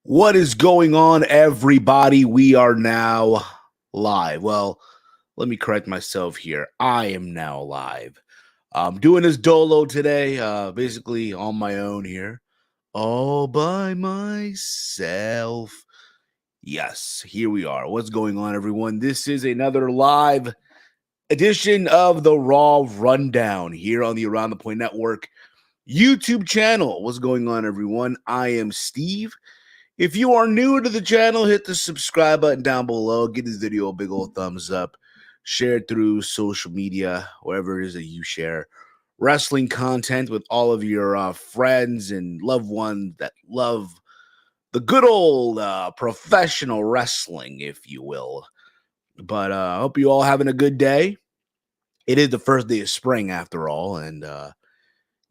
What is going on, everybody? We are now live. Well, let me correct myself here. I am now live. I'm doing this dolo today, basically on my own here, all by myself. Yes, here we are. What's going on, everyone? This is another live edition of the Raw Rundown here on the Around the Point Network YouTube channel. What's going on, everyone? I am Steve. If you are new to the channel, hit the subscribe button down below. Give this video a big old thumbs up. Share it through social media, wherever it is that you share wrestling content with all of your friends and loved ones that love the good old professional wrestling, if you will. But I hope you all having a good day. It is the first day of spring, after all. And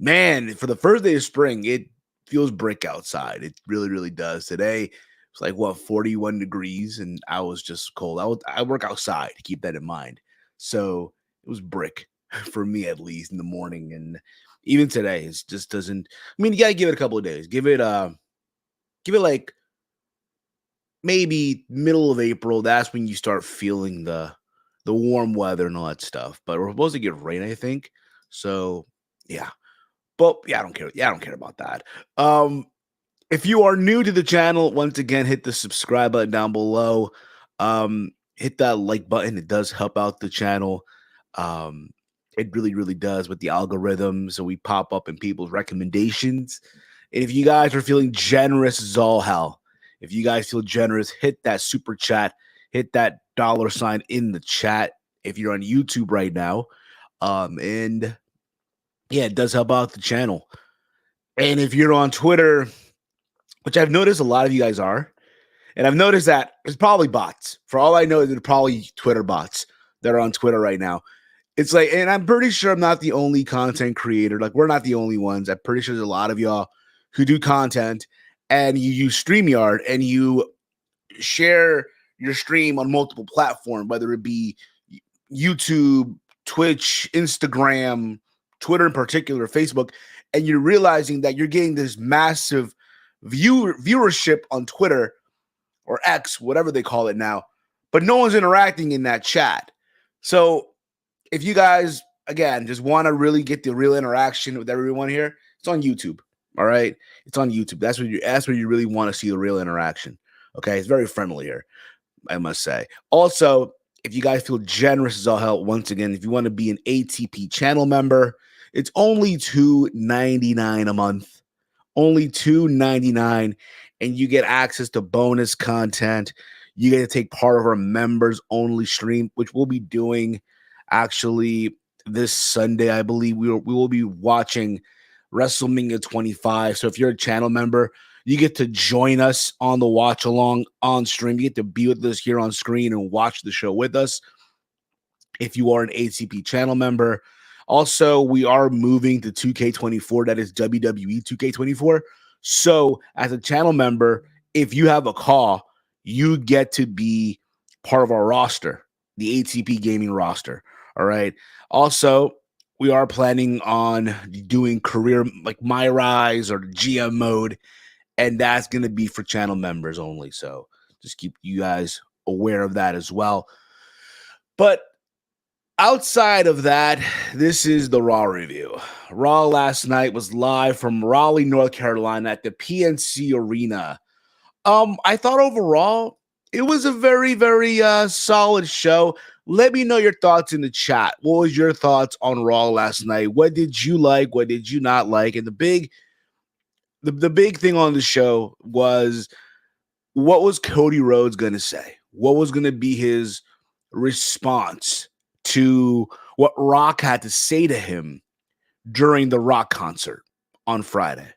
man, for the first day of spring, it feels brick outside. It really, really does. Today, it's like, 41 degrees, and I was just cold. I work outside, to keep that in mind. So it was brick for me, at least, in the morning. And even today, it just doesn't. I mean, you gotta give it a couple of days. Give it like maybe middle of April. That's when you start feeling the warm weather and all that stuff. But we're supposed to get rain, I think. So yeah. But yeah, I don't care. Yeah, I don't care about that. If you are new to the channel, once again, hit the subscribe button down below. Hit that like button. It does help out the channel. It really, really does with the algorithm. So we pop up in people's recommendations. And if you guys are feeling generous as all hell, if you guys feel generous, hit that super chat. Hit that $sign in the chat if you're on YouTube right now. And yeah, it does help out the channel. And if you're on Twitter, which I've noticed a lot of you guys are, and I've noticed that it's probably bots. For all I know, they're probably Twitter bots that are on Twitter right now. It's like, and I'm pretty sure I'm not the only content creator. Like, we're not the only ones. I'm pretty sure there's a lot of y'all who do content and you use StreamYard and you share your stream on multiple platforms, whether it be YouTube, Twitch, Instagram, Twitter in particular, Facebook, and you're realizing that you're getting this massive viewership on Twitter or X, whatever they call it now, but no one's interacting in that chat. So if you guys, again, just want to really get the real interaction with everyone here, it's on YouTube. All right, it's on YouTube. That's where you really want to see the real interaction. Okay, it's very friendly here, I must say. Also, if you guys feel generous as all hell, once again, if you want to be an ATP channel member, it's only $2.99 a month. Only $2.99, and you get access to bonus content. You get to take part of our members only stream, which we'll be doing actually this Sunday. I believe we will be watching WrestleMania 25. So if you're a channel member, you get to join us on the watch along on stream. You get to be with us here on screen and watch the show with us if you are an ATP channel member. Also, we are moving to 2K24. That is WWE 2K24. So as a channel member, if you have a call, you get to be part of our roster, the ATP gaming roster. All right. Also, we are planning on doing career like My Rise or GM mode, and that's going to be for channel members only. So just keep you guys aware of that as well. But outside of that, this is the Raw review. Raw last night was live from Raleigh, North Carolina at the PNC Arena. I thought overall it was a very, very solid show. Let me know your thoughts in the chat. What was your thoughts on Raw last night? What did you like? What did you not like? And the big thing on the show was, what was Cody Rhodes going to say? What was going to be his response to what Rock had to say to him during the Rock concert on Friday?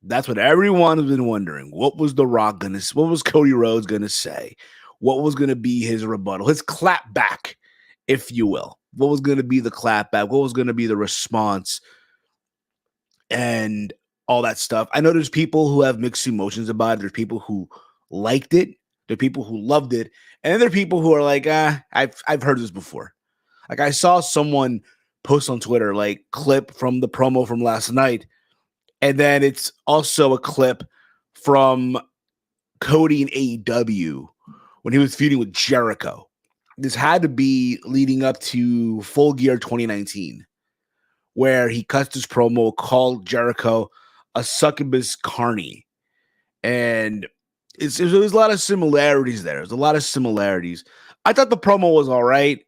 That's what everyone has been wondering. What was what was Cody Rhodes going to say? What was going to be his rebuttal, his clapback, if you will? What was going to be the clapback? What was going to be the response? And all that stuff. I know there's people who have mixed emotions about it. There's people who liked it. There are people who loved it. And then there are people who are like, I've heard this before. Like, I saw someone post on Twitter, like, clip from the promo from last night. And then it's also a clip from Cody in AEW when he was feuding with Jericho. This had to be leading up to Full Gear 2019, where he cuts his promo, called Jericho a succubus carny. And there's a lot of similarities there. There's a lot of similarities. I thought the promo was all right.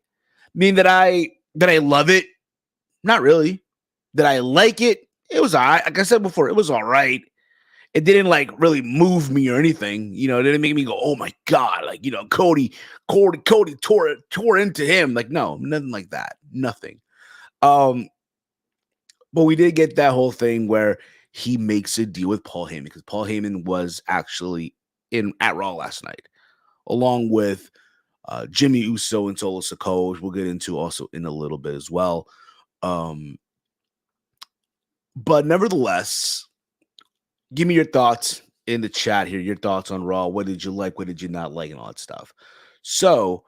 That I love it? Not really. Did I like it? It was all right. Like I said before, it was all right. It didn't like really move me or anything. It didn't make me go, oh my God, like, Cody tore into him. Like, no, nothing like that. Nothing. But we did get that whole thing where he makes a deal with Paul Heyman, because Paul Heyman was actually at Raw last night, along with Jimmy Uso and Solo Sikoa, which we'll get into also in a little bit as well. But nevertheless, give me your thoughts in the chat here. Your thoughts on Raw. What did you like? What did you not like? And all that stuff. So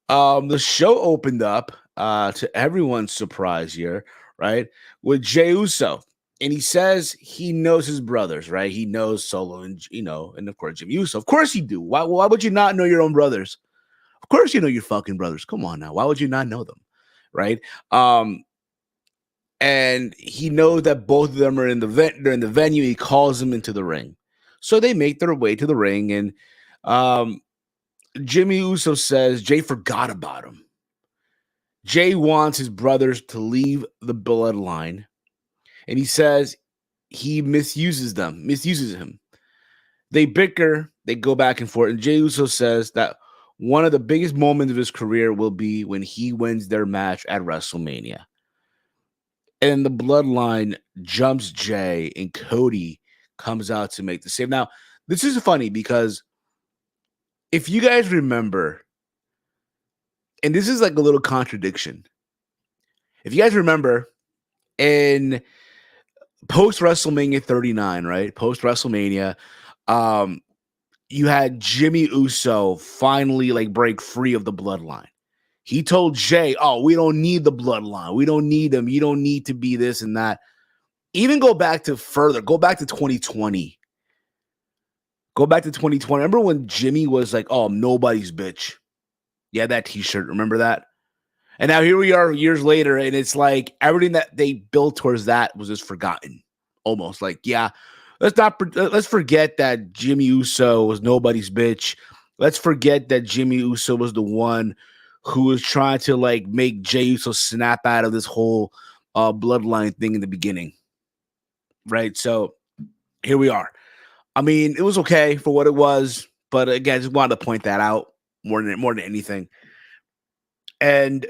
the show opened up to everyone's surprise here, right? With Jey Uso. And he says he knows his brothers, right? He knows Solo and, and of course, Jimmy Uso. Of course you do. Why would you not know your own brothers? Of course you know your fucking brothers. Come on now. Why would you not know them? Right? And he knows that both of them are in the venue. He calls them into the ring. So they make their way to the ring, and Jimmy Uso says Jey forgot about him. Jey wants his brothers to leave the bloodline, and he says he misuses him. They bicker, they go back and forth, and Jey Uso says that one of the biggest moments of his career will be when he wins their match at WrestleMania. And the bloodline jumps Jey, and Cody comes out to make the save. Now, this is funny because if you guys remember, and this is like a little contradiction. If you guys remember, in post WrestleMania 39, right? Post WrestleMania, you had Jimmy Uso finally like break free of the bloodline. He told Jey, oh, we don't need the bloodline. We don't need them. You don't need to be this and that. Even go back to 2020. Remember when Jimmy was like, oh, I'm nobody's bitch? Yeah, that t-shirt. Remember that? And now here we are years later, and it's like everything that they built towards that was just forgotten. Almost like, yeah, let's forget that Jimmy Uso was nobody's bitch. Let's forget that Jimmy Uso was the one who was trying to like make Jey Uso snap out of this whole bloodline thing in the beginning. Right? So here we are. I mean, it was okay for what it was, but again, I just wanted to point that out more than anything. And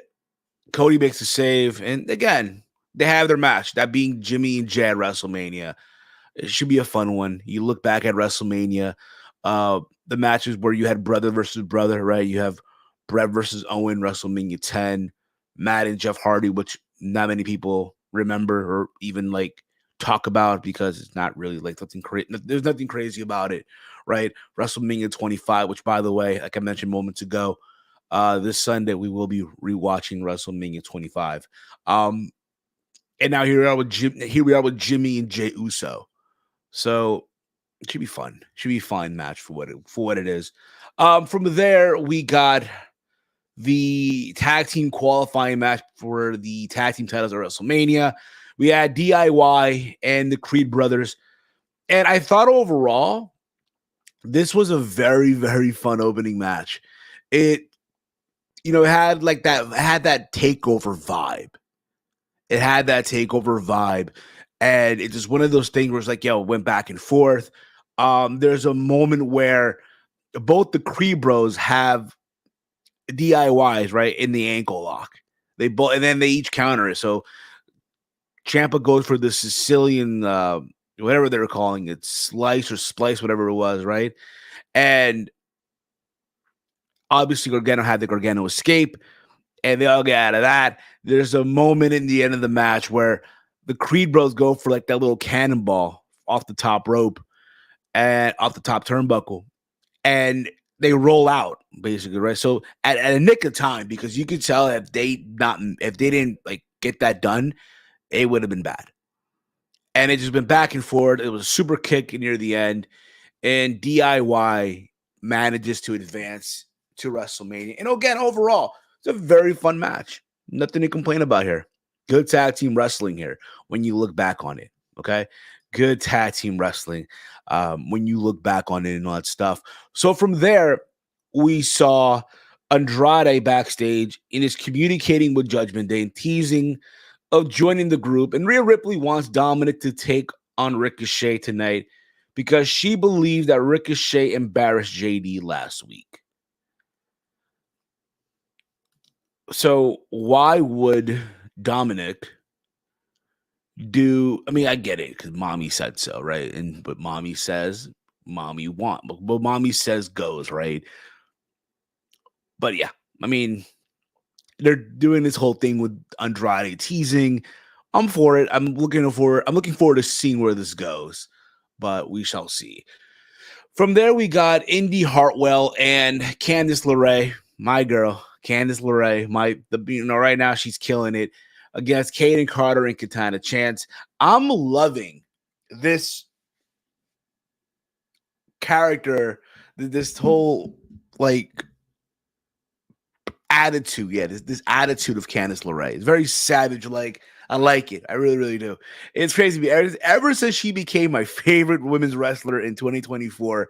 Cody makes a save, and again, they have their match, that being Jimmy and Jey at WrestleMania. It should be a fun one. You look back at WrestleMania, the matches where you had brother versus brother, right? You have Bret versus Owen, WrestleMania 10, Matt and Jeff Hardy, which not many people remember or even like talk about because it's not really like something crazy. There's nothing crazy about it, right? WrestleMania 25, which by the way, like I mentioned moments ago, this Sunday we will be rewatching WrestleMania 25. And now here we are with Jimmy and Jey Uso. So it should be fun. Should be a fine match for what it is. From there, we got the tag team qualifying match for the tag team titles at WrestleMania. We had DIY and the Creed brothers. And I thought overall, this was a very, very fun opening match. It had that takeover vibe. It had that takeover vibe. And it's just one of those things where it's like, it went back and forth. There's a moment where both the Creed bros have DIYs, right, in the ankle lock. They both, and then they each counter it. So Ciampa goes for the Sicilian, whatever they were calling it, slice or splice, whatever it was, right? And obviously Gargano had the Gargano escape, and they all get out of that. There's a moment in the end of the match where the Creed bros go for like that little cannonball off the top rope and off the top turnbuckle, and they roll out basically, right? So at a nick of time, because you could tell if they didn't like get that done, it would have been bad. And it just been back and forth. It was a super kick near the end. and DIY manages to advance to WrestleMania. And again, overall, it's a very fun match. Nothing to complain about here. Good tag team wrestling here when you look back on it. Okay. Good tag team wrestling when you look back on it and all that stuff. So from there, we saw Andrade backstage and is communicating with Judgment Day and teasing of joining the group. And Rhea Ripley wants Dominic to take on Ricochet tonight because she believes that Ricochet embarrassed JD last week. So why would Dominic do? I mean, I get it because mommy said so, right? And but mommy says, mommy want, but mommy says goes, right? But yeah, I mean, they're doing this whole thing with Andrade teasing. I'm for it. I'm looking forward to seeing where this goes, but we shall see. From there, we got Indy Hartwell and Candice LeRae, my girl, Candice LeRae. Right now she's killing it against Kaden Carter and Katana Chance. I'm loving this character, this whole attitude. Yeah, this attitude of Candice LeRae. It's very savage. I like it. I really, really do. It's crazy. Ever since she became my favorite women's wrestler in 2024,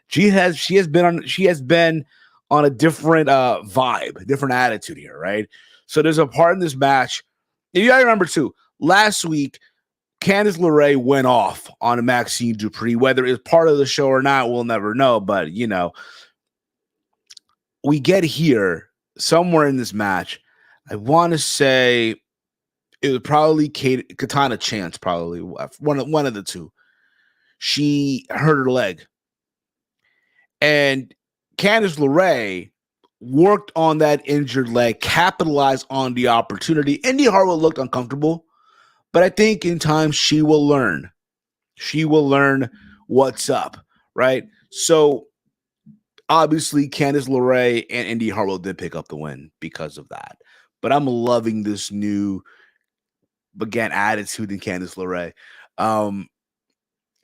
she has been on a different vibe, different attitude here, right? So there's a part in this match. If you gotta remember too, last week, Candice LeRae went off on Maxine Dupree. Whether it's part of the show or not, we'll never know. But we get here somewhere in this match. I want to say it was probably Katana Chance, probably one of the two. She hurt her leg, and Candice LeRae worked on that injured leg, capitalized on the opportunity. Indy Hartwell looked uncomfortable, but I think in time she will learn. She will learn what's up, right? So obviously, Candice LeRae and Indy Hartwell did pick up the win because of that. But I'm loving this new, again, attitude in Candice LeRae.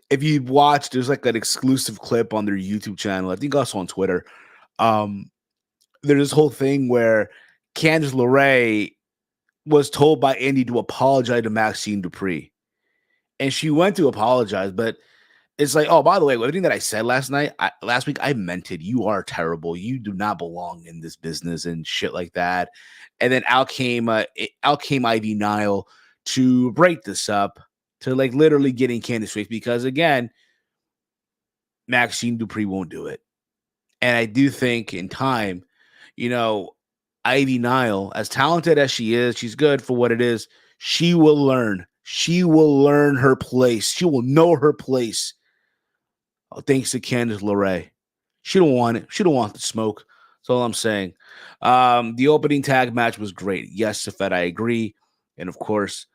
If you watch, there's an exclusive clip on their YouTube channel. I think also on Twitter. There's this whole thing where Candice LeRae was told by Indy to apologize to Maxine Dupree. And she went to apologize, but it's oh, by the way, everything that I said last week, I meant it. You are terrible. You do not belong in this business and shit like that. And then out came Ivy Nile to break this up, to literally get in Candice's face because again, Maxine Dupree won't do it. And I do think in time, Ivy Nile, as talented as she is, she's good for what it is. She will learn. She will learn her place. She will know her place. Oh, thanks to Candice LeRae. She don't want it. She don't want the smoke. That's all I'm saying. The opening tag match was great. Yes, Safed, I agree. And of course,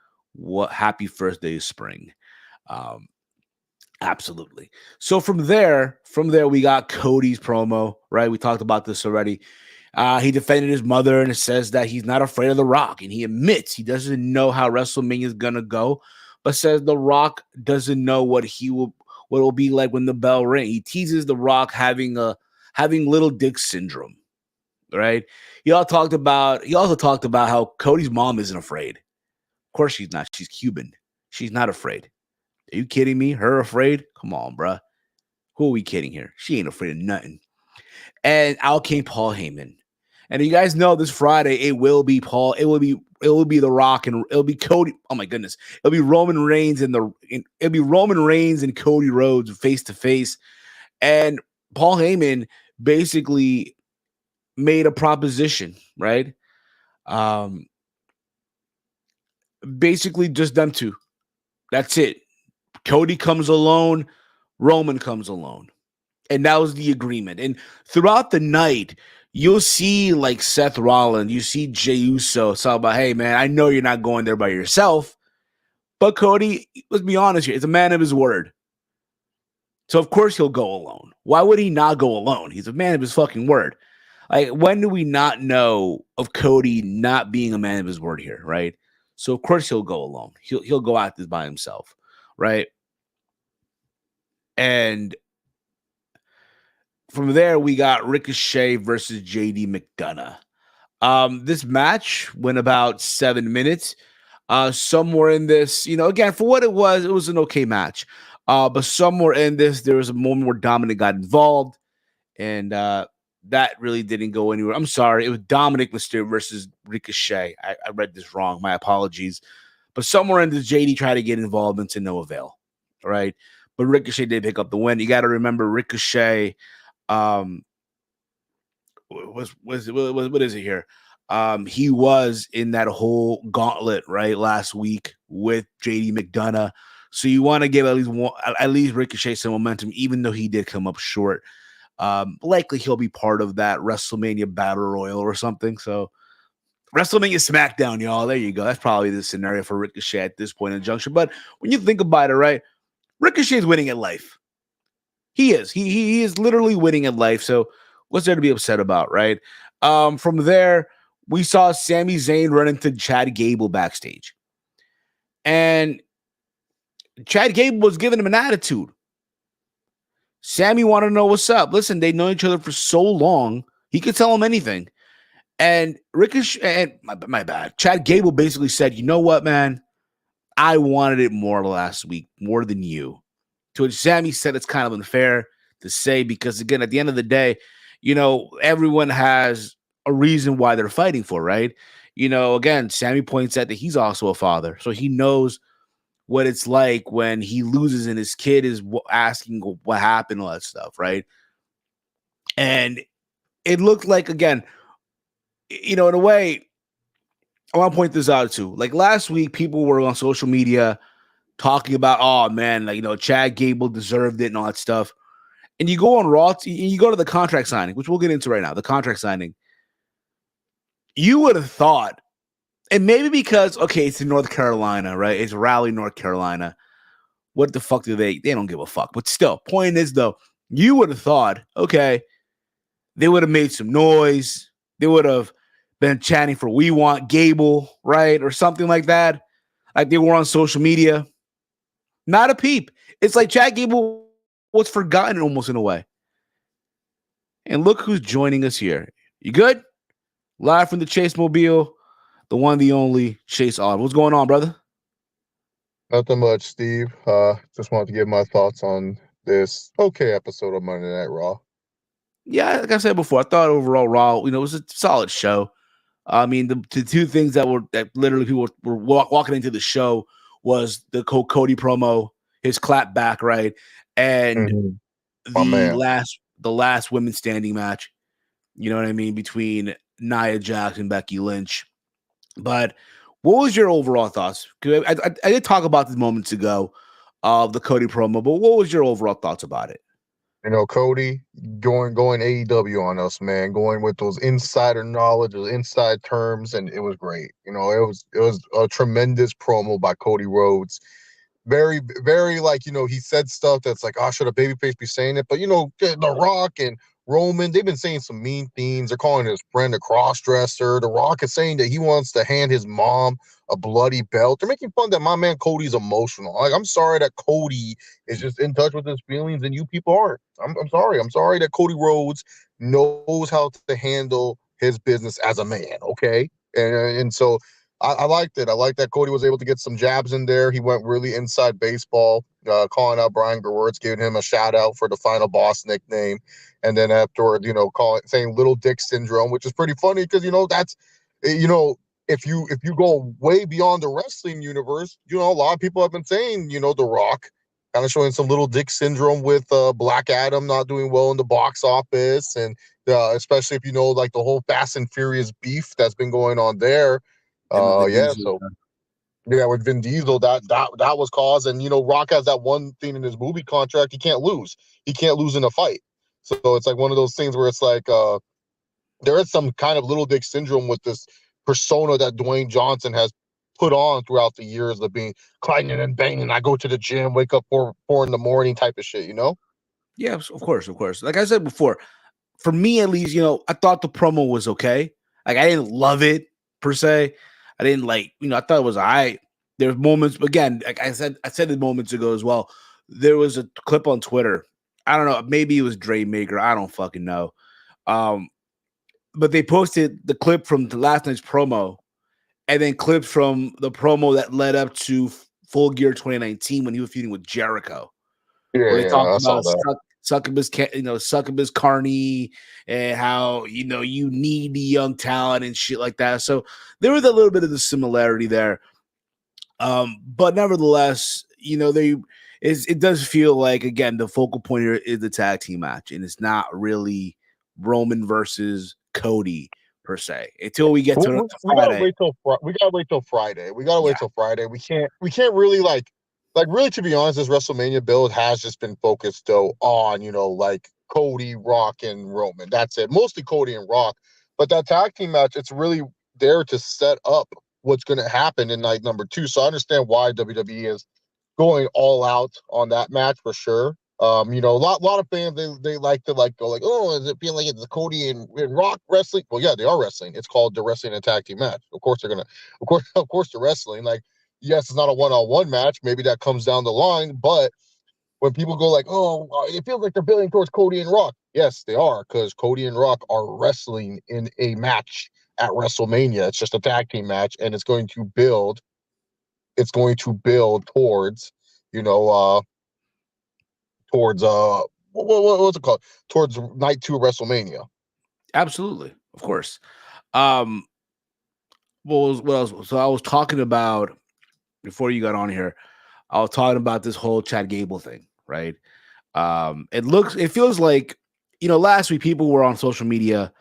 happy first day of spring. Absolutely. So from there, we got Cody's promo, right? We talked about this already. He defended his mother and it says that he's not afraid of The Rock. And he admits he doesn't know how WrestleMania is going to go, but says The Rock doesn't know what it'll be like when the bell rings. He teases The Rock having little dick syndrome, right? He also talked about how Cody's mom isn't afraid. Of course she's not. She's Cuban. She's not afraid. Are you kidding me? Her afraid? Come on, bruh. Who are we kidding here? She ain't afraid of nothing. And out came Paul Heyman. And you guys know this Friday, it will be Paul. It will be The Rock and it'll be Cody. Oh my goodness. It'll be Roman Reigns and Cody Rhodes face to face. And Paul Heyman basically made a proposition, right? Basically just them two. That's it. Cody comes alone, Roman comes alone. And that was the agreement. And throughout the night, you'll see Seth Rollins, you see Jey Uso talk about, hey, man, I know you're not going there by yourself. But Cody, let's be honest here, is a man of his word. So, of course, he'll go alone. Why would he not go alone? He's a man of his fucking word. When do we not know of Cody not being a man of his word here, right? So, of course, he'll go alone. He'll go out this by himself, right? And from there, we got Ricochet versus JD McDonough. This match went about 7 minutes. Somewhere in this, again, for what it was an okay match. But somewhere in this, there was a moment where Dominic got involved, and that really didn't go anywhere. I'm sorry. It was Dominic Mysterio versus Ricochet. I read this wrong. My apologies. But somewhere in this, JD tried to get involved and to no avail. All right. But Ricochet did pick up the win. You got to remember Ricochet was what is it here? He was in that whole gauntlet right last week with JD McDonough. So you want to give at least Ricochet some momentum, even though he did come up short. Likely he'll be part of that WrestleMania Battle Royal or something. So WrestleMania SmackDown, y'all. There you go. That's probably the scenario for Ricochet at this point in the junction. But when you think about it, right, Ricochet is winning at life. He is. He is literally winning at life. So what's there to be upset about, right? From there, we saw Sami Zayn run into Chad Gable backstage. And Chad Gable was giving him an attitude. Sammy wanted to know what's up. Listen, they know each other for so long. He could tell him anything. And Ricochet, and my bad. Chad Gable basically said, you know what, man? I wanted it more last week, more than you. To which Sammy said it's kind of unfair to say because, again, at the end of the day, everyone has a reason why they're fighting for, right? Again, Sammy points out that he's also a father. So he knows what it's like when he loses and his kid is asking what happened, all that stuff, right? And it looked like, again, in a way, I want to point this out too. Like last week, people were on social media talking about, oh man, Chad Gable deserved it and all that stuff. And you go on Raw, and you go to the contract signing, which we'll get into right now, the contract signing. You would have thought, and maybe because, okay, it's in North Carolina, right? It's Raleigh, North Carolina. What the fuck do they don't give a fuck. But still, point is though, you would have thought, okay, they would have made some noise. They would have been chanting for "We Want Gable," right? Or something like that. Like they were on social media. Not a peep. It's like Chad Gable was forgotten almost in a way. And look who's joining us here. You good? Live from the Chase Mobile, the one, the only Chase Odd. What's going on, brother? Nothing much, Steve. Just wanted to give my thoughts on this okay episode of Monday Night Raw. Yeah, like I said before, I thought overall Raw, it was a solid show. I mean, the two things that literally people were walking into the show was the Cody promo, his clap back, right, and My man. the last women's standing match. You know what I mean, between Nia Jax and Becky Lynch. But what was your overall thoughts? Because I did talk about this moments ago of the Cody promo, but what was your overall thoughts about it? Cody going AEW on us, man, going with those insider knowledge, those inside terms, and it was great. It was a tremendous promo by Cody Rhodes. Very, very he said stuff that's like, oh, should a babyface be saying it? But The Rock and Roman, they've been saying some mean things. They're calling his friend a cross-dresser. The Rock is saying that he wants to hand his mom a bloody belt. They're making fun that my man Cody's emotional. Like, I'm sorry that Cody is just in touch with his feelings and you people aren't. I'm sorry. I'm sorry that Cody Rhodes knows how to handle his business as a man, okay? And so I liked it. I liked that Cody was able to get some jabs in there. He went really inside baseball, calling out Brian Gewirtz, giving him a shout out for the Final Boss nickname. And then afterward, saying Little Dick Syndrome, which is pretty funny because, that's, if you go way beyond the wrestling universe, a lot of people have been saying, The Rock kind of showing some Little Dick Syndrome with Black Adam not doing well in the box office. And especially if the whole Fast and Furious beef that's been going on there. With Vin Diesel, that was cause, and Rock has that one thing in his movie contract: he can't lose. He can't lose in a fight. So it's like one of those things where it's like there is some kind of Little Dick Syndrome with this persona that Dwayne Johnson has put on throughout the years of being clanging and banging. I go to the gym, wake up 4 in the morning type of shit, Yeah, of course. Like I said before, for me at least, I thought the promo was okay. Like I didn't love it per se. I didn't I thought it was all right. There's moments, again, like I said it moments ago as well. There was a clip on Twitter I don't know. Maybe it was Dre Maker. I don't fucking know. Um, but they posted the clip from the last night's promo, and then clips from the promo that led up to Full Gear 2019 when he was feuding with Jericho, where they Yeah, talked I saw about that. Succubus Carney, and how you need the young talent and shit like that. So there was a little bit of the similarity there. But nevertheless, it does feel like, again, the focal point here is the tag team match, and it's not really Roman versus Cody per se until we get to We gotta Friday. wait till we gotta wait till Friday. We gotta wait Yeah, till Friday. We can't really like really, to be honest, this WrestleMania build has just been focused though on like Cody, Rock, and Roman. That's it. Mostly Cody and Rock, but that tag team match, it's really there to set up what's going to happen in night number 2. So I understand why WWE is going all out on that match for sure. A lot of fans, they like to go like, oh, is it feeling like it's Cody and Rock wrestling? Well, yeah, they are wrestling. It's called the Wrestling and Tag Team match. Of course they're gonna, of course they're wrestling. Like, yes, it's not a one-on-one match. Maybe that comes down the line, but when people go like, oh, it feels like they're building towards Cody and Rock. Yes, they are, because Cody and Rock are wrestling in a match at WrestleMania. It's just a tag team match, and it's going to build. It's going to build towards, you know, towards what's it called? Towards night 2 of WrestleMania. absolutely, of course. Um, what else? So I was talking about before you got on here. I was talking about this whole Chad Gable thing, right? It feels like last week people were on social media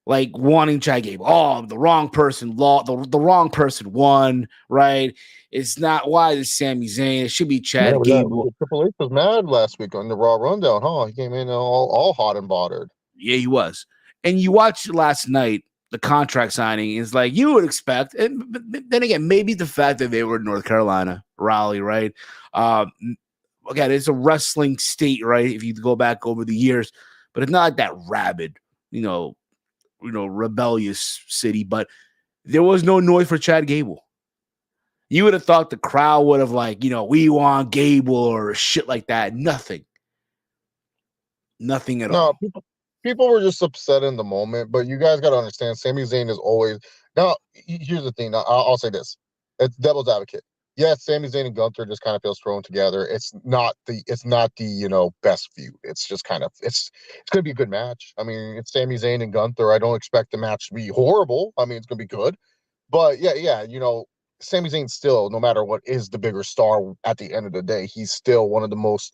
like wanting Chad Gable. Oh, the wrong person the wrong person won, right? It's not why is Sami Zayn. It should be Yeah, Chad Gable. Triple H was mad last week on the Raw Rundown, huh? He came in all hot and bothered. Yeah, he was. And you watched last night the contract signing is like you would expect. And then again, maybe the fact that they were in North Carolina, Raleigh, right? Um, Again, it's a wrestling state, right? If you go back over the years, but it's not like that rabid, rebellious city. But there was no noise for Chad Gable. You would have thought the crowd would have we want Gable or shit like that. Nothing at No, all. people were just upset in the moment, but you guys got to understand, Sami Zayn is always now. Here's the thing. Now, I'll say this: it's devil's advocate. Yes, Sami Zayn and Gunther just kind of feels thrown together. It's not the best feud. It's just kind of it's gonna be a good match. I mean, it's Sami Zayn and Gunther. I don't expect the match to be horrible. I mean, it's gonna be good. But yeah, Sami Zayn still, no matter what, is the bigger star at the end of the day. He's still one of the most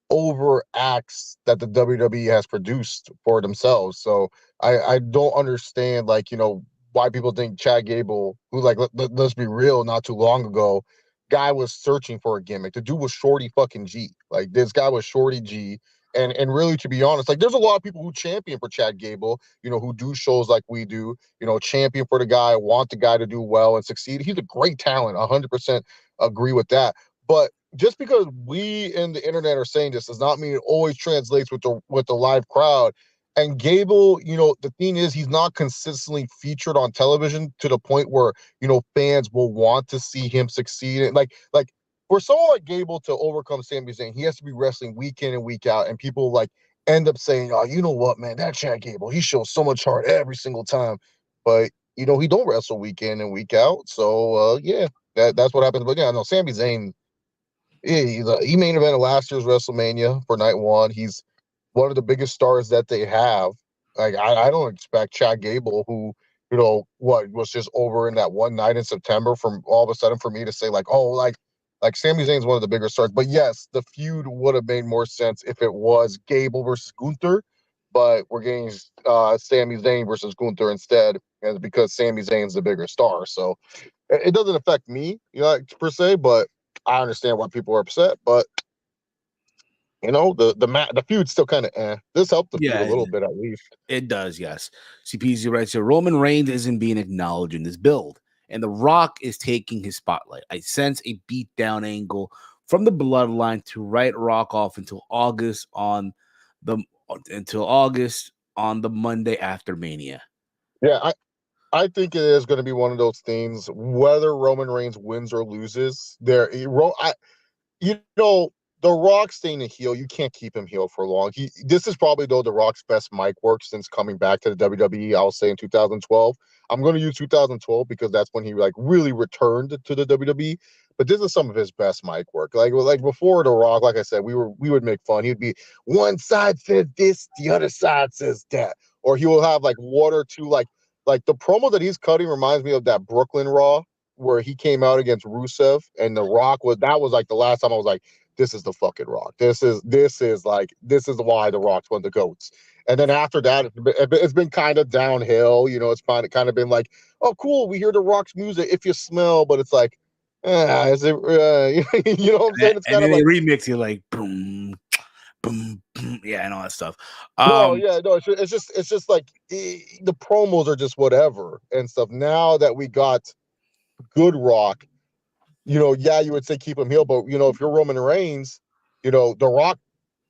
over acts that the WWE has produced for themselves. So I don't understand why people think Chad Gable, who let's be real, not too long ago, guy was searching for a gimmick. The dude was Shorty fucking G. Like this guy was Shorty G. And really, to be honest, like there's a lot of people who champion for Chad Gable, who do shows like we do, champion for the guy, want the guy to do well and succeed. He's a great talent, 100% agree with that. But just because we in the internet are saying this does not mean it always translates with the live crowd. And Gable, the thing is, he's not consistently featured on television to the point where fans will want to see him succeed. And like for someone like Gable to overcome Sami Zayn, he has to be wrestling week in and week out, and people end up saying, "Oh, you know what, man? That Chad Gable, he shows so much heart every single time." But he don't wrestle week in and week out. So yeah, that's what happens. But yeah, no, Sami Zayn, yeah, he main evented last year's WrestleMania for night 1. He's one of the biggest stars that they have. Like I don't expect Chad Gable, who what was just over in that one night in September, from all of a sudden for me to say like Sami Zayn's one of the bigger stars. But yes, the feud would have made more sense if it was Gable versus Gunther. But we're getting Sami Zayn versus Gunther instead, and because Sami Zayn's the bigger star. So it doesn't affect me, per se, but I understand why people are upset. But the feud still kind of This helped the feud a Yeah, little bit at least. it does, yes. CPZ writes here, Roman Reigns isn't being acknowledged in this build, and The Rock is taking his spotlight. I sense a beatdown angle from the bloodline to write Rock off the until August on the Monday after Mania. Yeah, I think it is going to be one of those things. Whether Roman Reigns wins or loses, you know The Rock staying a heel, you can't keep him heel for long. This is probably though The Rock's best mic work since coming back to the WWE. I'll say in 2012. I'm going to use 2012 because that's when he like really returned to the WWE. But this is some of his best mic work. Like before The Rock, like I said, we would make fun. He'd be one side says this, the other side says that, or he will have like one or two like the promo that he's cutting reminds me of that Brooklyn Raw where he came out against Rusev and The Rock was like the last time I was like, this is the fucking Rock. This is why The Rock's one of the GOATs. And then after that, it's been kind of downhill. You know, it's kind of been like, oh, cool, we hear The Rock's music if you smell, but it's like, is it? You know what I'm saying? It's And kind of then they like, remix it like boom, boom, boom, yeah, and all that stuff. no, yeah, no, it's just like the promos are just whatever and stuff. Now that we got good Rock, you know, yeah, you would say keep him heel, but you know, if you're Roman Reigns, you know, The Rock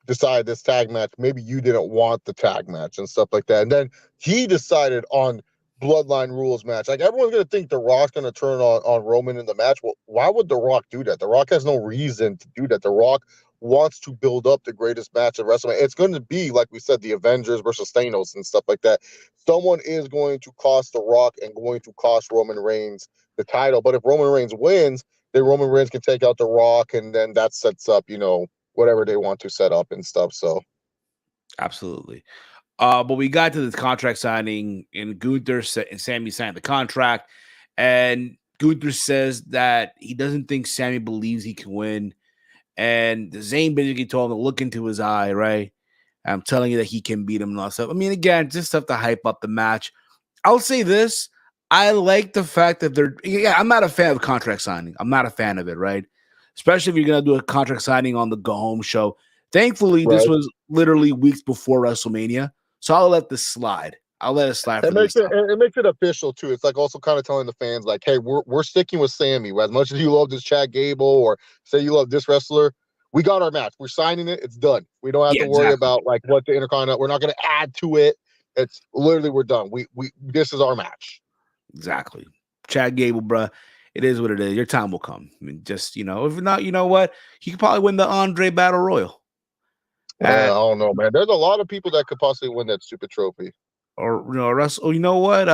decided this tag match, maybe you didn't want the tag match and stuff like that. And then he decided on Bloodline Rules match. Like everyone's gonna think The Rock's gonna turn on Roman in the match. Well, why would The Rock do that? The Rock has no reason to do that. The Rock wants to build up the greatest match of wrestling. It's going to be, like we said, the Avengers versus Thanos and stuff like that. Someone is going to cost The Rock and going to cost Roman Reigns the title. But if Roman Reigns wins, then Roman Reigns can take out The Rock, and then that sets up, you know, whatever they want to set up and stuff. So absolutely. But we got to the contract signing, and Gunther and Sammy signed the contract, and Gunther says that he doesn't think Sammy believes he can win, and Zayn basically told him to look into his eye, right? I'm telling you that he can beat him and all that stuff. I mean, again, just stuff to hype up the match. I'll say this. I like the fact that I'm not a fan of contract signing. I'm not a fan of it, right? Especially if you're going to do a contract signing on the Go Home show. Thankfully, this right. was literally weeks before WrestleMania. So I'll let this slide. I'll let it slide for this time. It makes it official too. It's like also kind of telling the fans like, hey, we're sticking with Sammy. As much as you love this Chad Gable or say you love this wrestler, we got our match. We're signing it. It's done. We don't have Yeah, to worry exactly. about like what the Intercontinental. We're not going to add to it. It's literally we're done. We this is our match. Exactly. Chad Gable, bruh. It is what it is. Your time will come. I mean, just, if not, you know what? He could probably win the Andre Battle Royal. I don't know, man. There's a lot of people that could possibly win that stupid trophy. Or Russ. Oh, you know what?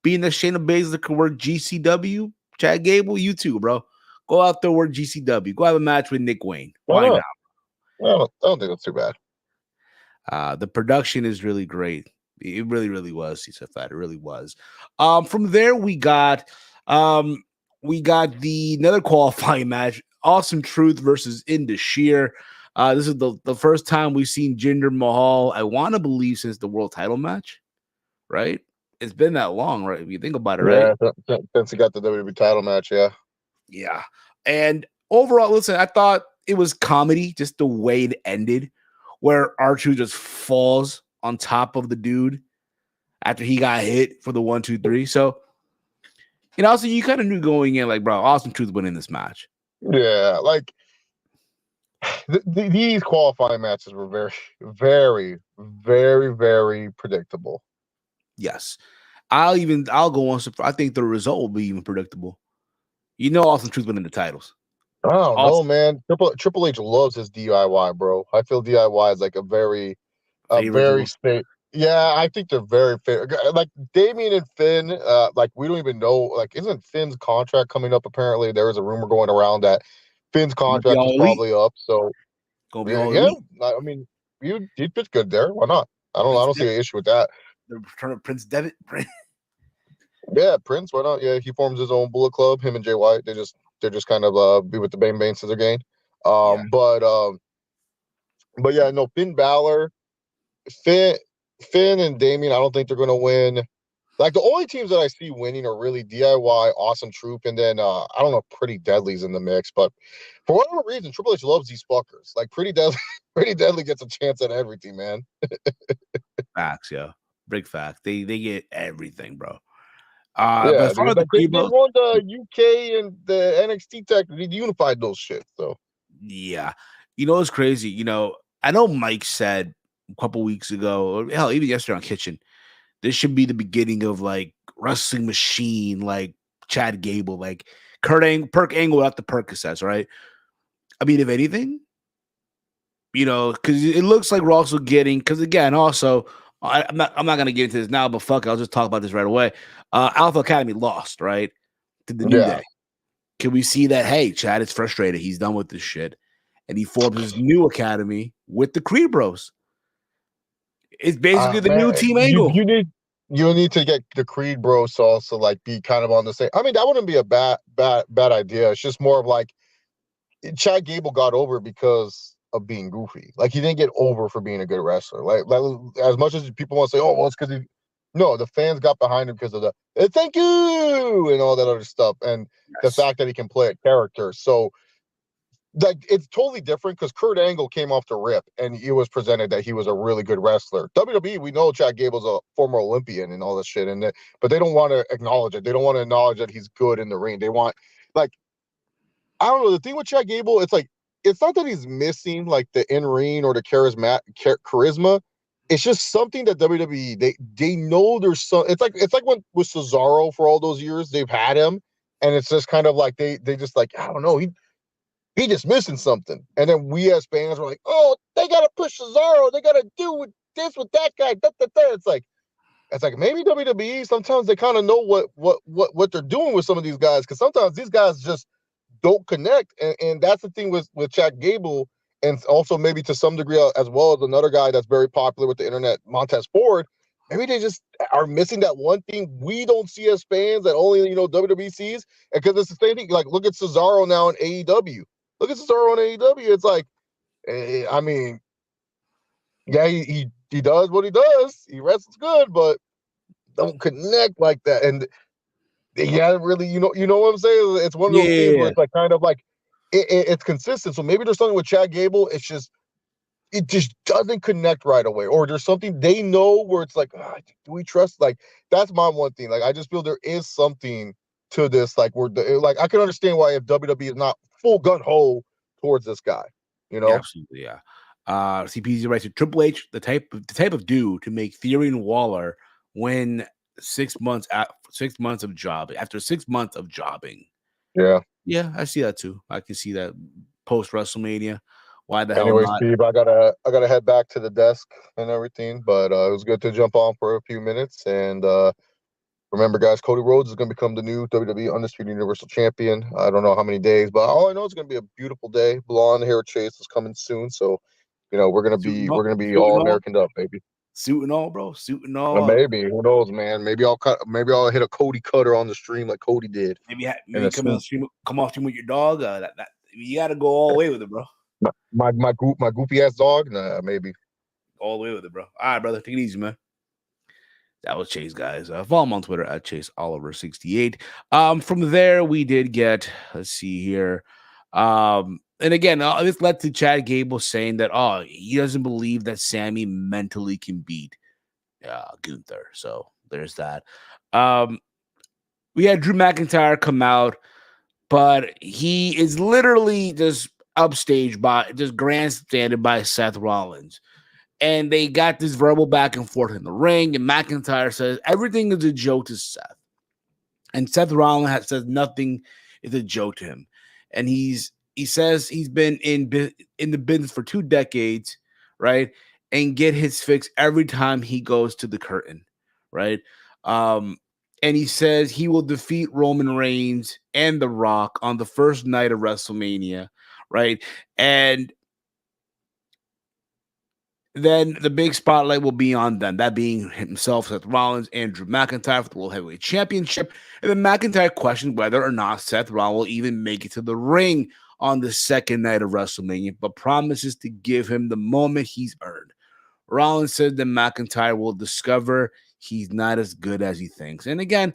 Being that Shayna Baszler could work GCW, Chad Gable, you too, bro. Go out there work GCW. Go have a match with Nick Wayne. Why not? I don't think that's too bad. The production is really great. It really, really was. He said that it really was. From there we got the another qualifying match. Awesome Truth versus Indus Sheer. This is the first time we've seen Jinder Mahal, I want to believe, since the world title match, right? It's been that long, right? If you think about it, right? Yeah, since he got the WWE title match, yeah. Yeah. And overall, listen, I thought it was comedy, just the way it ended, where R2 just falls on top of the dude after he got hit for the 1, 2, 3. So, also you kind of knew going in, like, bro, Awesome Truth winning this match. Yeah, like these qualifying matches were very, very, very, very predictable. Yes. I'll go on. I think the result will be even predictable. Awesome Truth winning the titles. I don't know, Awesome. man. Triple H loves his DIY, bro. I feel DIY is like a very state. Yeah, I think they're very fair. Like Damian and Finn, like we don't even know. Like, isn't Finn's contract coming up? Apparently, there is a rumor going around that Finn's contract is probably up. So, Gonna be all yeah, elite. I mean, you fit good there. Why not? I don't see an issue with that. The return of Prince Devitt. Yeah, Prince. Why not? Yeah, he forms his own Bullet Club. Him and Jay White. They're just kind of be with the Bang Bang Scissor Gang. Yeah. But yeah, no, Finn Balor, Finn and Damien. I don't think they're gonna win. Like the only teams that I see winning are really DIY, Awesome Troop, and then I don't know, Pretty Deadly's in the mix. But for whatever reason, Triple H loves these fuckers. Like Pretty Deadly, Pretty Deadly gets a chance at everything, man. Facts, yeah. Big fact. They get everything, bro. Yeah, but as far as the they Bros, won the UK and the NXT tag. They unified those shit. So yeah. It's crazy. I know Mike said a couple weeks ago, or hell, even yesterday on Kitchen, this should be the beginning of like Wrestling Machine, like Chad Gable, like Perk Angle without the Percocets, right? I mean, if anything, because it looks like we're also getting. Because again, also, I'm not gonna get into this now, but fuck it, I'll just talk about this right away. Alpha Academy lost, right, to the New Yeah. Day. Can we see that? Hey, Chad is frustrated. He's done with this shit, and he forms his new academy with the Creed Bros. It's basically the new Man, Team you Angle. you need to get the Creed Bros to also like be kind of on the same. I mean, that wouldn't be a bad idea. It's just more of like Chad Gable got over because of being goofy. Like he didn't get over for being a good wrestler. Like as much as people want to say, oh well, it's because he. No, the fans got behind him because of the thank you and all that other stuff, and the Yes. fact that he can play a character. So like it's totally different because Kurt Angle came off the rip and it was presented that he was a really good wrestler. WWE, we know Chad Gable's a former Olympian and all this shit, but they don't want to acknowledge it. They don't want to acknowledge that he's good in the ring. They want like I don't know. The thing with Chad Gable, it's like it's not that he's missing like the in ring or the charisma. It's just something that WWE they know there's some. It's like when with Cesaro for all those years they've had him, and it's just kind of like they just like I don't know he just missing something. And then we as fans were like, oh, they gotta push Cesaro. They gotta do with this with that guy. Da, da, da. It's like maybe WWE sometimes they kind of know what they're doing with some of these guys because sometimes these guys just don't connect. And that's the thing with Chad Gable and also maybe to some degree as well as another guy that's very popular with the internet, Montez Ford. Maybe they just are missing that one thing we don't see as fans that only WWE sees. And because it's the same thing. Like look at Cesaro now in AEW. Look at Cesaro in AEW. It's like, I mean, yeah, he does what he does. He wrestles good, but don't connect like that. And yeah, really, you know what I'm saying? It's one of those things where Yeah. it's like kind of like it's consistent. So maybe there's something with Chad Gable. It just doesn't connect right away, or there's something they know where it's like, do we trust? Like that's my one thing. Like I just feel there is something to this. Like like I can understand why if WWE is not full gun ho towards this guy, you Yeah, know? absolutely. Yeah. CPZ writes Triple H, the type of dude to make Theory and Waller win 6 months 6 months of job after 6 months of jobbing. Yeah. Yeah, I see that too. I can see that post WrestleMania. Why the hell Anyway, not? Steve, I gotta head back to the desk and everything, but it was good to jump on for a few minutes. And remember, guys, Cody Rhodes is gonna become the new WWE Undisputed Universal Champion. I don't know how many days, but all I know is gonna be a beautiful day. Blonde hair chase is coming soon, so we're gonna Suit be and all, we're gonna be suit all and all, Americaned up, baby. suit and all, bro. Suit and Well, all. maybe who knows, man? Maybe I'll hit a Cody cutter on the stream like Cody did in Maybe a come out suit. stream, come off stream with your dog. You got to go all the way with it, bro. My goofy ass dog. Nah, maybe. All the way with it, bro. All right, brother. Take it easy, man. That was Chase, guys. Follow him on Twitter at Chase Oliver68. From there, we did get, let's see here. And again, this led to Chad Gable saying that, he doesn't believe that Sammy mentally can beat Gunther. So there's that. Um, we had Drew McIntyre come out, but he is literally just just grandstanded by Seth Rollins. And they got this verbal back and forth in the ring. And McIntyre says everything is a joke to Seth. And Seth Rollins says nothing is a joke to him. And he says he's been in the business for 2 decades, right? And get his fix every time he goes to the curtain, right? Um, and he says he will defeat Roman Reigns and The Rock on the first night of WrestleMania, right? And then the big spotlight will be on them, that being himself, Seth Rollins, and Drew McIntyre for the World Heavyweight Championship. And then McIntyre questioned whether or not Seth Rollins will even make it to the ring on the second night of WrestleMania, but promises to give him the moment he's earned. Rollins said that McIntyre will discover he's not as good as he thinks. And again,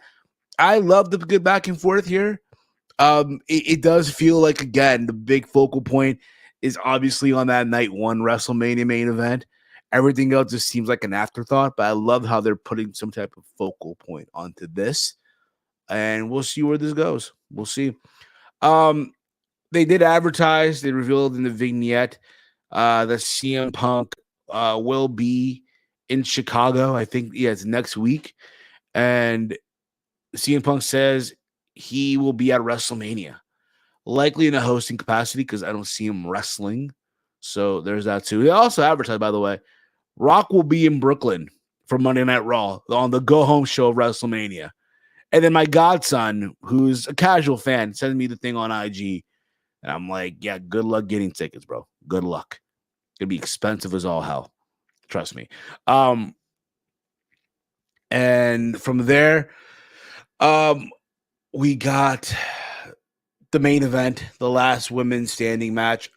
I love the good back and forth here. It does feel like, again, the big focal point is obviously on that night one WrestleMania main event. Everything else just seems like an afterthought, but I love how they're putting some type of focal point onto this. And we'll see where this goes. We'll see. Um, they did advertise, they revealed in the vignette that CM Punk will be in Chicago. I think, yeah, it's next week. And CM Punk says he will be at WrestleMania, likely in a hosting capacity because I don't see him wrestling. So there's that too. They also advertised, by the way, Rock will be in Brooklyn for Monday Night Raw on the go home show of WrestleMania. And then my godson, who's a casual fan, sends me the thing on IG. And I'm like, yeah, good luck getting tickets, bro. Good luck. It'll be expensive as all hell. Trust me. And from there, we got the main event, the last women's standing match.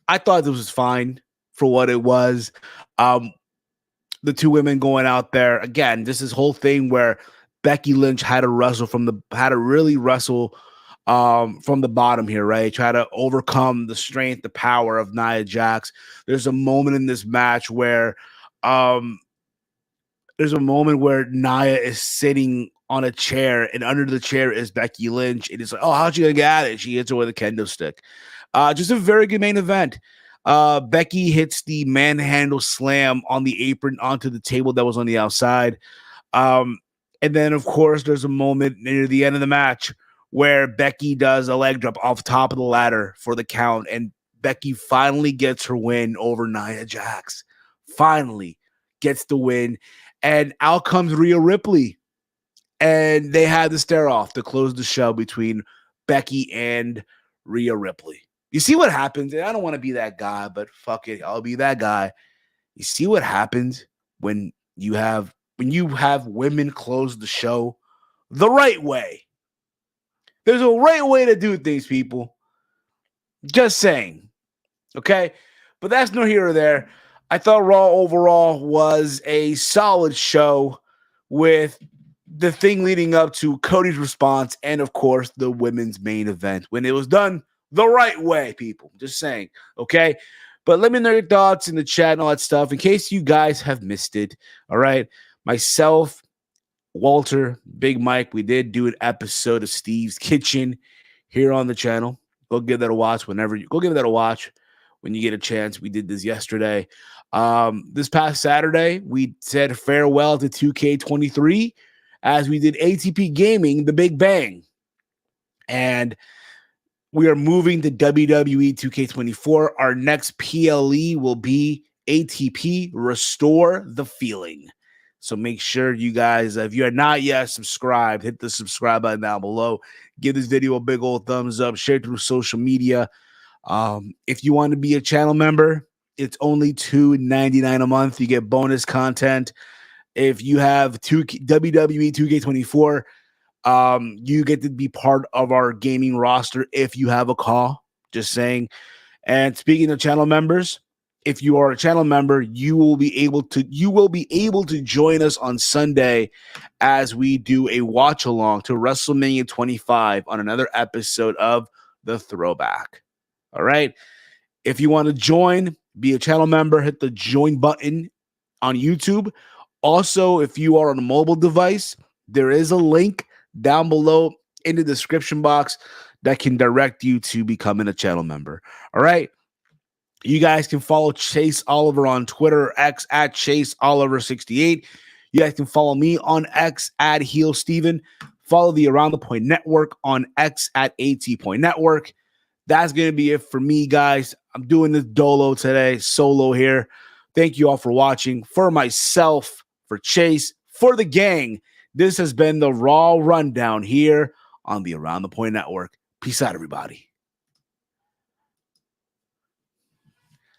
I thought this was fine for what it was. The two women going out there again. This whole thing where Becky Lynch had to really wrestle from the bottom here, right? Try to overcome the strength, the power of Nia Jax. There's a moment in this match where Nia is sitting on a chair, and under the chair is Becky Lynch. And it's like, oh, how's she gonna get at it? She hits her with a kendo stick. Just a very good main event. Becky hits the manhandle slam on the apron onto the table that was on the outside. And then, of course, there's a moment near the end of the match where Becky does a leg drop off top of the ladder for the count, and Becky finally gets her win over Nia Jax. Finally gets the win, and out comes Rhea Ripley, and they had the stare off to close the show between Becky and Rhea Ripley. You see what happens, and I don't want to be that guy, but fuck it, I'll be that guy. You see what happens when you have women close the show the right way. There's a right way to do things, people. Just saying. Okay? But that's no here or there. I thought Raw overall was a solid show with the thing leading up to Cody's response and, of course, the women's main event when it was done the right way, people. Just saying. Okay? But let me know your thoughts in the chat and all that stuff in case you guys have missed it. All right? Myself, Walter, Big Mike, we did do an episode of Steve's Kitchen here on the channel. Go give that a watch when you get a chance. We did this yesterday. This past Saturday, we said farewell to 2K23 as we did ATP Gaming, The Big Bang. And we are moving to WWE 2K24. Our next PLE will be ATP Restore the Feeling. So make sure you guys, if you are not yet subscribed, hit the subscribe button down below. Give this video a big old thumbs up. Share it through social media. If you want to be a channel member, it's only $2.99 a month. You get bonus content. If you have WWE 2K24, you get to be part of our gaming roster if you have a call. Just saying. And speaking of channel members, if you are a channel member, you will be able to join us on Sunday as we do a watch along to WrestleMania 25 on another episode of The Throwback. All right. If you want to join, be a channel member, hit the join button on YouTube. Also, if you are on a mobile device, there is a link down below in the description box that can direct you to becoming a channel member. All right. You guys can follow Chase Oliver on Twitter, X at Chase Oliver68. You guys can follow me on X at Heel Steven. Follow the Around the Point Network on X at AT Point Network. That's going to be it for me, guys. I'm doing this solo here. Thank you all for watching. For myself, for Chase, for the gang, this has been the Raw Rundown here on the Around the Point Network. Peace out, everybody.